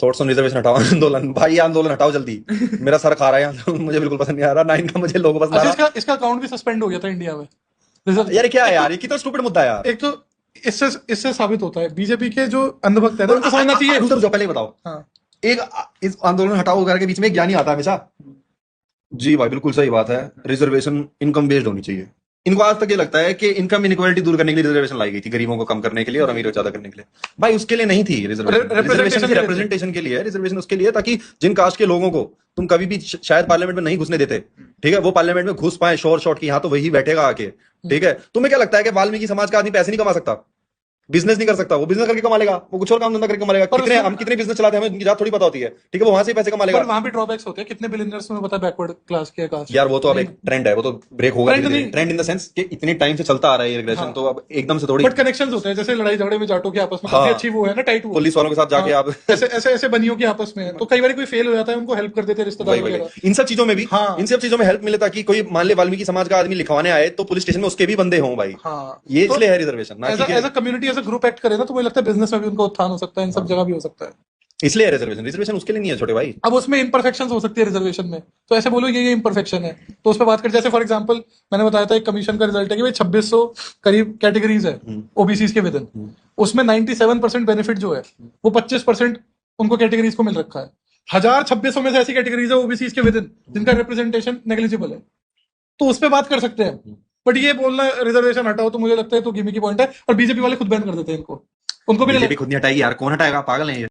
Thoughts on reservation हटाओ आंदोलन, भाई ये आंदोलन हटाओ जल्दी। मेरा सर खा रहा है आंदोलन, मुझे बिल्कुल पसंद नहीं आ रहा ना इनका, मुझे लोगों पसंद आ अच्छा, रहा। इसका अकाउंट भी सस्पेंड हो गया था इंडिया में। यार क्या है यार, ये कितना स्टूपिड मुद्दा है यार। एक तो इससे इससे साबित होता है बीजेपी के जो अंधभक्त है ना, उनको समझना चाहिए। रुक जाओ, पहले ही बताओ। हाँ। एक इस आंदोलन हटाओ वगैरह के बीच में एक ज्ञानी आता है हमेशा। जी भाई बिल्कुल सही बात है, रिजर्वेशन इनकम बेस्ड होनी चाहिए। इनको आज तक ये लगता है कि इनकम इनइक्वालिटी दूर करने के लिए रिजर्वेशन लाई गई थी, गरीबों को कम करने के लिए और अमीरों को ज्यादा करने के लिए। भाई उसके लिए नहीं थी रिजर्वेशन, रिजर्वेशन की रिप्रेजेंटेशन के लिए है। रिजर्वेशन उसके लिए ताकि जिन कास्ट के लोगों को तुम कभी भी शायद पार्लियामेंट में नहीं घुसने देते, ठीक है, वो पार्लियामेंट में घुस पाए शोर शॉट की, यहाँ तो वही बैठेगा आके। ठीक है, तुम्हें क्या लगता है कि वाल्मीकि समाज का आदमी पैसे नहीं कमा सकता, बिजनेस नहीं कर सकता? वो बिजनेस करके कमा लेगा, वो कुछ और काम धंधा करके कमा लेगा। कितने हम कितने बिजनेस चलाते हैं हमें उनकी जात थोड़ी पता होती है, ठीक है, वो वहां से पैसे कमा लेगा। पर वहां भी ड्रॉबैक्स होते हैं, कितने बिलियनर्स में पता है बैकवर्ड क्लास के कास्ट। यार वो तो अब एक ट्रेंड है, वो तो ब्रेक होगा। Trend trend in the sense कि इतने टाइम से चलता आ रहा है ये रिग्रेशन, हाँ। तो अब एकदम से थोड़ी। बट कनेक्शंस होते हैं, जैसे लड़ाई झगड़े में जाटों के आपस में काफी अच्छी वो है ना, टाइट वो पुलिस वालों के साथ जाके हाँ, आप ऐसे ऐसे ऐसे बनियों के आपस में, तो कई बार कोई फेल हो जाता है, उनको हेल्प कर देते हैं रिश्तेदार वगैरह। इन सब चीजों में भी, हाँ। इन सब चीजों में हेल्प मिले, ताकि कोई मान ले वाल्मीकि समाज का आदमी लिखवाने आए तो पुलिस स्टेशन में उसके भी बंदे हों भाई। हाँ, ये इसलिए है रिजर्वेशन ना, as a community as a group act करे ना, तो मुझे लगता है बिजनेस में भी उनका उत्थान हो सकता है, इन सब जगह भी हो सकता है। इसलिए है रिजर्वेशन। रिजर्वेशन उसके लिए नहीं है छोटे भाई। अब उसमें इम्परफेक्शन हो सकती है रिजर्वेशन में, तो ऐसे बोलो ये इम्परफेक्शन है, तो उस पर बात कर। जैसे फॉर एग्जांपल मैंने बताया था एक कमीशन का रिजल्ट है कि भाई 2600 करीब कैटेगरीज है ओबीसी के विद इन, उसमें 97% बेनिफिट जो है वो 25% उनको कैटेगरीज को मिल रखा है। 1600 में से ऐसी कैटेगरीज है ओबीसी के विद इन जिनका रिप्रेजेंटेशन नेग्लिजिबल है, तो उस पर बात कर सकते हैं। बट ये बोलना रिजर्वेशन हटाओ, तो मुझे लगता है तो गिमी की पॉइंट है, और बीजेपी वाले खुद बैन कर देते हैं इनको, उनको भी बीजेपी खुद नहीं हटाएगी यार, कौन हटाएगा, पागल है ये।